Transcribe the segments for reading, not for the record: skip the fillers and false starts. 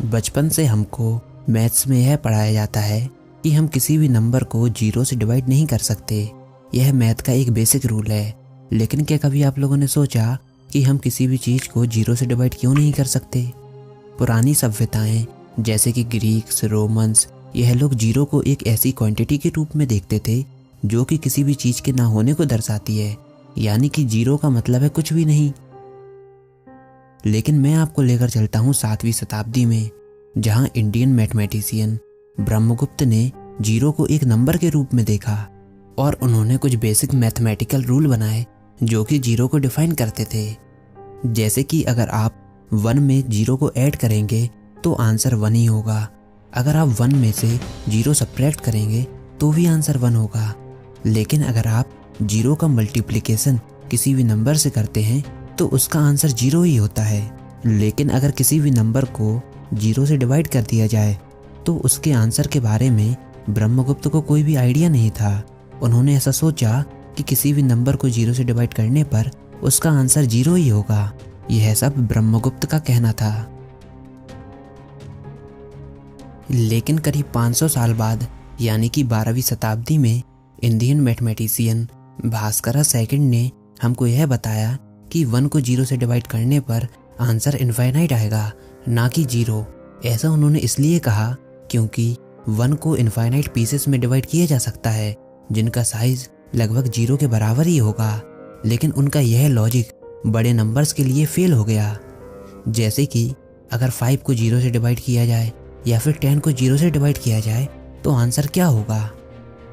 बचपन से हमको मैथ्स में यह पढ़ाया जाता है कि हम किसी भी नंबर को 0 से डिवाइड नहीं कर सकते। यह मैथ का एक बेसिक रूल है। लेकिन क्या कभी आप लोगों ने सोचा कि हम किसी भी चीज़ को 0 से डिवाइड क्यों नहीं कर सकते? पुरानी सभ्यताएं जैसे कि ग्रीक्स, रोमन्स, यह लोग 0 को एक ऐसी क्वांटिटी के रूप में देखते थे जो कि किसी भी चीज़ के ना होने को दर्शाती है, यानी कि 0 का मतलब है कुछ भी नहीं। लेकिन मैं आपको लेकर चलता हूँ 7वीं शताब्दी में, जहाँ इंडियन मैथमेटिशियन ब्रह्मगुप्त ने 0 को एक नंबर के रूप में देखा और उन्होंने कुछ बेसिक मैथमेटिकल रूल बनाए जो कि 0 को डिफाइन करते थे। जैसे कि अगर आप 1 में 0 को ऐड करेंगे तो आंसर 1 ही होगा। अगर आप 1 में से 0 सब्ट्रैक्ट करेंगे तो भी आंसर 1 होगा। लेकिन अगर आप 0 का मल्टीप्लिकेशन किसी भी नंबर से करते हैं तो उसका आंसर 0 ही होता है। लेकिन अगर किसी भी नंबर को 0 से डिवाइड कर दिया जाए तो उसके आंसर के बारे में ब्रह्मगुप्त को कोई भी आइडिया नहीं था। उन्होंने ऐसा सोचा कि किसी भी नंबर को 0 से डिवाइड करने पर उसका आंसर 0 ही होगा। यह सब ब्रह्मगुप्त का कहना था। लेकिन करीब 500 साल बाद यानी कि 12वीं शताब्दी में इंडियन मैथमेटिशियन भास्कर सेकंड ने हमको यह बताया कि 1 को 0 से डिवाइड करने पर आंसर इनफाइनाइट आएगा, ना कि 0। ऐसा उन्होंने इसलिए कहा क्योंकि 1 को इनफाइनाइट पीसेस में डिवाइड किया जा सकता है जिनका साइज लगभग 0 के बराबर ही होगा। लेकिन उनका यह लॉजिक बड़े नंबर्स के लिए फेल हो गया। जैसे कि अगर 5 को 0 से डिवाइड किया जाए या फिर 10 को 0 से डिवाइड किया जाए तो आंसर क्या होगा।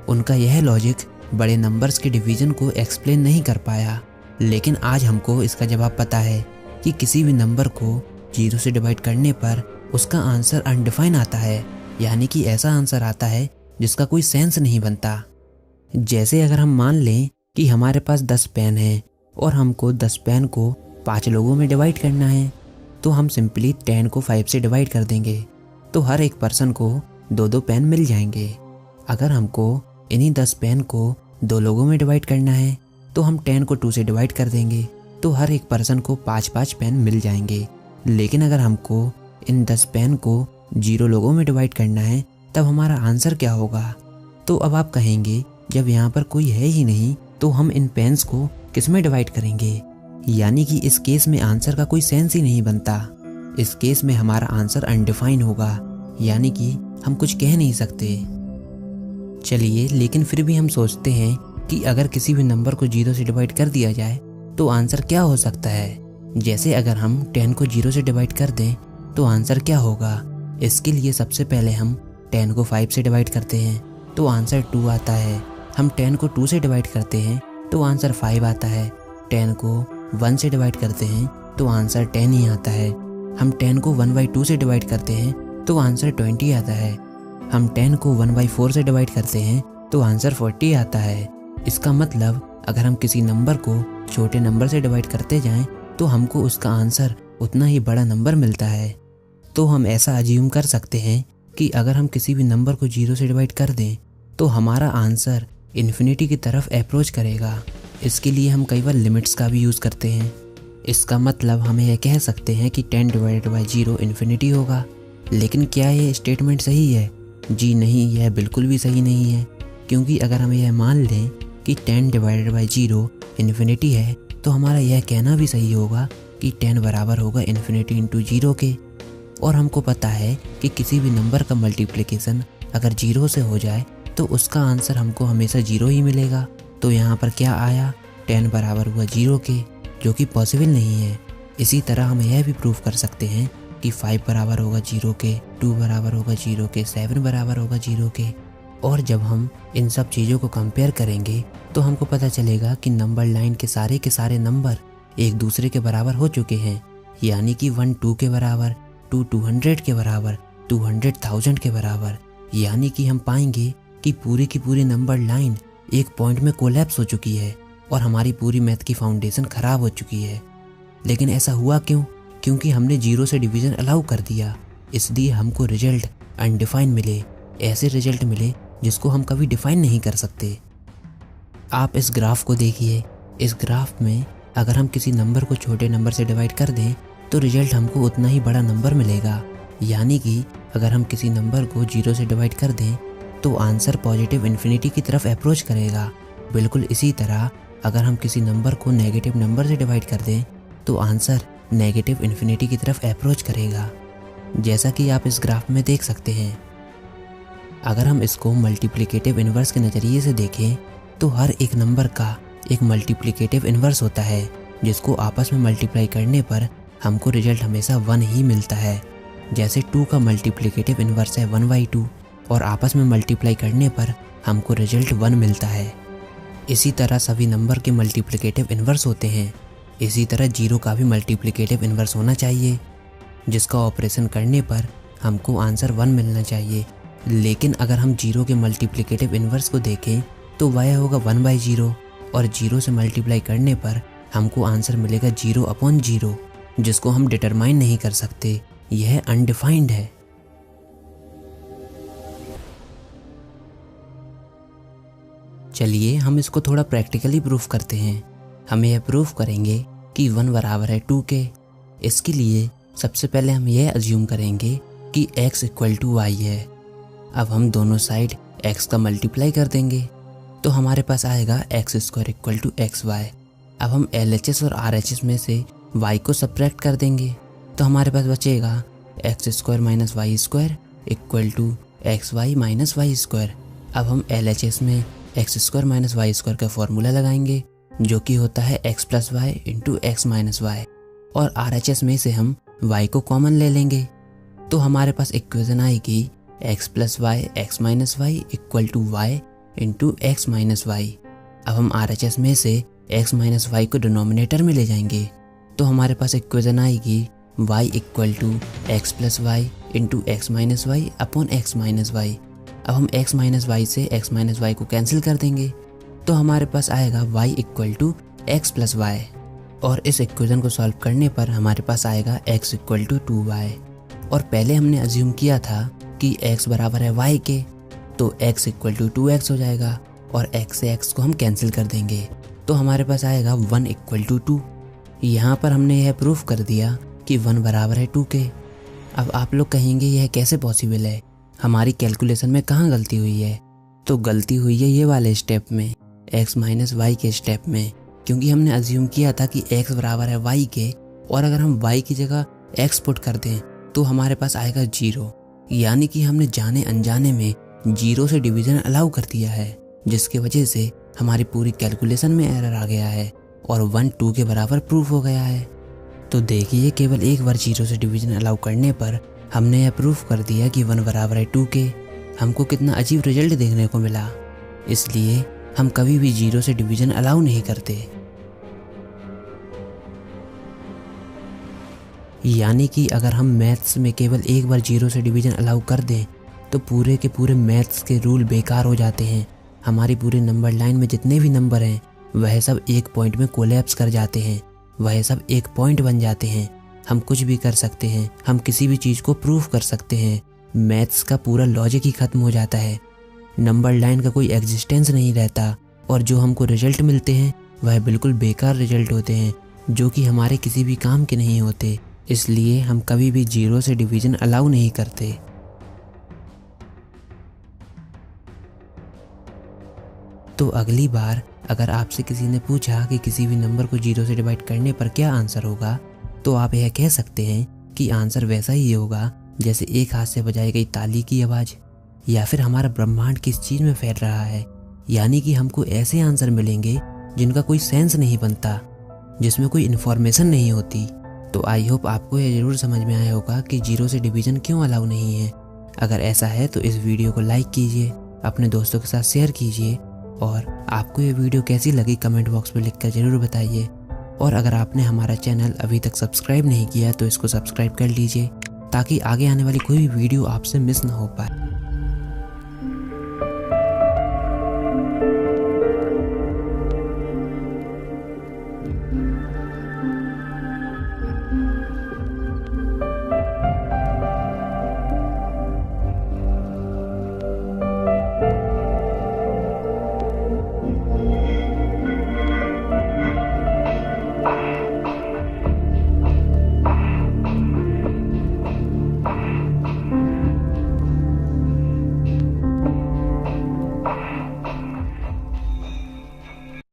उनका यह लॉजिक बड़े नंबर्स के डिवीजन को एक्सप्लेन नहीं कर पाया। लेकिन आज हमको इसका जवाब पता है कि किसी भी नंबर को 0 से डिवाइड करने पर उसका आंसर अनडिफाइन आता है, यानी कि ऐसा आंसर आता है जिसका कोई सेंस नहीं बनता। जैसे अगर हम मान लें कि हमारे पास 10 पेन हैं और हमको 10 पेन को 5 लोगों में डिवाइड करना है, तो हम सिंपली 10 को 5 से डिवाइड कर देंगे तो हर एक पर्सन को 2-2 पेन मिल जाएंगे। अगर हमको इन्हीं 10 पेन को 2 लोगों में डिवाइड करना है तो हम 10 को 2 से डिवाइड कर देंगे तो हर एक पर्सन को 5-5 पेन मिल जाएंगे। लेकिन अगर हमको इन 10 पेन को 0 लोगों में डिवाइड करना है तब हमारा आंसर क्या होगा। तो अब आप कहेंगे जब यहाँ पर कोई है ही नहीं तो हम इन पेन्स को किस में डिवाइड करेंगे, यानी कि इस केस में आंसर का कोई सेंस ही नहीं बनता। इस केस में हमारा आंसर अनडिफाइन होगा, यानी कि हम कुछ कह नहीं सकते। चलिए, लेकिन फिर भी हम सोचते हैं कि अगर किसी भी नंबर को 0 से डिवाइड कर दिया जाए तो आंसर क्या हो सकता है। जैसे अगर हम 10 को 0 से डिवाइड कर दें तो आंसर क्या होगा। इसके लिए सबसे पहले हम 10 को 5 से डिवाइड करते हैं तो आंसर 2 आता है। हम 10 को 2 से डिवाइड करते हैं तो आंसर 5 आता है। 10 को 1 से डिवाइड करते हैं तो आंसर 10 ही आता है। हम 10 को 1/2 से डिवाइड करते हैं तो आंसर 20 आता है। हम 10 को 1/4 से डिवाइड करते हैं तो आंसर 40 आता है। इसका मतलब अगर हम किसी नंबर को छोटे नंबर से डिवाइड करते जाएं तो हमको उसका आंसर उतना ही बड़ा नंबर मिलता है। तो हम ऐसा अज्यूम कर सकते हैं कि अगर हम किसी भी नंबर को 0 से डिवाइड कर दें तो हमारा आंसर इन्फिनिटी की तरफ अप्रोच करेगा। इसके लिए हम कई बार लिमिट्स का भी यूज़ करते हैं। इसका मतलब हम यह कह सकते हैं कि 10 डिवाइडेड बाई 0 इन्फिनिटी होगा। लेकिन क्या ये स्टेटमेंट सही है? जी नहीं, यह बिल्कुल भी सही नहीं है। क्योंकि अगर हम यह मान लें कि 10 डिवाइडेड बाई 0 इन्फिनिटी है तो हमारा यह कहना भी सही होगा कि 10 बराबर होगा इन्फिनिटी इंटू 0 के। और हमको पता है कि किसी भी नंबर का मल्टीप्लिकेशन अगर 0 से हो जाए तो उसका आंसर हमको हमेशा 0 ही मिलेगा। तो यहाँ पर क्या आया, 10 बराबर हुआ 0 के, जो कि पॉसिबल नहीं है। इसी तरह हम यह भी प्रूव कर सकते हैं कि 5 बराबर होगा 0 के, 2 बराबर होगा 0 के, 7 बराबर होगा 0 के। और जब हम इन सब चीज़ों को कंपेयर करेंगे तो हमको पता चलेगा कि नंबर लाइन के सारे नंबर एक दूसरे के बराबर हो चुके हैं। यानी कि 1 2 के बराबर, 2 200 के बराबर, 200,000 के बराबर। यानी कि हम पाएंगे कि पूरी की पूरी नंबर लाइन एक पॉइंट में कोलैप्स हो चुकी है और हमारी पूरी मैथ की फाउंडेशन खराब हो चुकी है। लेकिन ऐसा हुआ क्यों? क्योंकि हमने 0 से डिवीज़न अलाउ कर दिया। इसलिए हमको रिजल्ट अनडिफाइन मिले, ऐसे रिजल्ट मिले जिसको हम कभी डिफाइन नहीं कर सकते। आप इस ग्राफ को देखिए। इस ग्राफ में अगर हम किसी नंबर को छोटे नंबर से डिवाइड कर दें तो रिजल्ट हमको उतना ही बड़ा नंबर मिलेगा। यानी कि अगर हम किसी नंबर को 0 से डिवाइड कर दें तो आंसर पॉजिटिव इन्फिनिटी की तरफ अप्रोच करेगा। बिल्कुल इसी तरह अगर हम किसी नंबर को नेगेटिव नंबर से डिवाइड कर दें तो आंसर नेगेटिव इन्फिनिटी की तरफ अप्रोच करेगा, जैसा कि आप इस ग्राफ में देख सकते हैं। अगर हम इसको मल्टीप्लिकेटिव इन्वर्स के नज़रिए से देखें तो हर एक नंबर का एक मल्टीप्लिकेटिव इन्वर्स होता है, जिसको आपस में मल्टीप्लाई करने पर हमको रिजल्ट हमेशा 1 ही मिलता है। जैसे 2 का मल्टीप्लिकेटिव इन्वर्स है 1/2 और आपस में मल्टीप्लाई करने पर हमको रिजल्ट 1 मिलता है। इसी तरह सभी नंबर के मल्टीप्लिकेटिव इन्वर्स होते हैं। इसी तरह 0 का भी मल्टीप्लिकेटिव इन्वर्स होना चाहिए, जिसका ऑपरेशन करने पर हमको आंसर 1 मिलना चाहिए। लेकिन अगर हम 0 के मल्टीप्लिकेटिव इन्वर्स को देखें तो वह होगा 1/0 और 0 से मल्टीप्लाई करने पर हमको आंसर मिलेगा 0/0, जिसको हम डिटरमाइन नहीं कर सकते। यह अनडिफाइंड है। चलिए हम इसको थोड़ा प्रैक्टिकली प्रूफ करते हैं। हम यह प्रूफ करेंगे कि 1 बराबर है 2 के। इसके लिए सबसे पहले हम यह अज्यूम करेंगे कि x = y है। अब हम दोनों साइड x का मल्टीप्लाई कर देंगे तो हमारे पास आएगा x² = xy। अब हम LHS और RHS में से y को सब्ट्रैक्ट कर देंगे तो हमारे पास बचेगा x² - y² = xy - y²। अब हम LHS में x² - y² का फॉर्मूला लगाएंगे जो कि होता है x + y × x - y, और RHS में से हम y को कॉमन ले लेंगे तो हमारे पास इक्वेशन आएगी x + y x - y = y × x - y। अब हम RHS में से x - y को डिनोमिनेटर में ले जाएंगे तो हमारे पास इक्वेशन आएगी y = x + y × x - y / x - y। अब हम x - y से x - y को कैंसिल कर देंगे तो हमारे पास आएगा y = x + y, और इस इक्वेशन को सॉल्व करने पर हमारे पास आएगा x = 2y। और पहले हमने अज्यूम किया था कि x बराबर है y के, तो x = 2x हो जाएगा और x से x को हम कैंसिल कर देंगे तो हमारे पास आएगा 1 = 2। यहाँ पर हमने यह प्रूफ कर दिया कि 1 बराबर है 2 के। अब आप लोग कहेंगे यह कैसे पॉसिबल है, हमारी कैलकुलेशन में कहाँ गलती हुई है? तो गलती हुई है ये वाले स्टेप में, x - y के स्टेप में, क्योंकि हमने अज्यूम किया था कि x बराबर है y के, और अगर हम y की जगह x पुट कर दें तो हमारे पास आएगा 0। यानी कि हमने जाने अनजाने में 0 से डिवीज़न अलाउ कर दिया है, जिसकी वजह से हमारी पूरी कैलकुलेशन में एरर आ गया है और 1 2 के बराबर प्रूफ हो गया है। तो देखिए, केवल एक बार 0 से डिवीज़न अलाउ करने पर हमने यह प्रूफ कर दिया कि 1 बराबर है 2 के। हमको कितना अजीब रिजल्ट देखने को मिला। इसलिए हम कभी भी 0 से डिवीज़न अलाउ नहीं करते। यानी कि अगर हम मैथ्स में केवल एक बार 0 से डिवीज़न अलाउ कर दें तो पूरे के पूरे मैथ्स के रूल बेकार हो जाते हैं। हमारी पूरी नंबर लाइन में जितने भी नंबर हैं वह सब एक पॉइंट में कोलैप्स कर जाते हैं, वह सब एक पॉइंट बन जाते हैं। हम कुछ भी कर सकते हैं, हम किसी भी चीज़ को प्रूफ कर सकते हैं। मैथ्स का पूरा लॉजिक ही खत्म हो जाता है, नंबर लाइन का कोई एग्जिस्टेंस नहीं रहता, और जो हमको रिजल्ट मिलते हैं वह बिल्कुल बेकार रिजल्ट होते हैं जो कि हमारे किसी भी काम के नहीं होते। इसलिए हम कभी भी 0 से डिवीज़न अलाउ नहीं करते। तो अगली बार अगर आपसे किसी ने पूछा कि किसी भी नंबर को 0 से डिवाइड करने पर क्या आंसर होगा, तो आप यह कह सकते हैं कि आंसर वैसा ही होगा जैसे एक हाथ से बजाई गई ताली की आवाज़, या फिर हमारा ब्रह्मांड किस चीज़ में फैल रहा है। यानी कि हमको ऐसे आंसर मिलेंगे जिनका कोई सेंस नहीं बनता, जिसमें कोई इन्फॉर्मेशन नहीं होती। तो आई होप आपको यह ज़रूर समझ में आया होगा कि 0 से डिवीज़न क्यों अलाउ नहीं है। अगर ऐसा है तो इस वीडियो को लाइक कीजिए, अपने दोस्तों के साथ शेयर कीजिए, और आपको ये वीडियो कैसी लगी कमेंट बॉक्स में लिखकर ज़रूर बताइए। और अगर आपने हमारा चैनल अभी तक सब्सक्राइब नहीं किया तो इसको सब्सक्राइब कर लीजिए ताकि आगे आने वाली कोई भी वीडियो आपसे मिस ना हो पाए।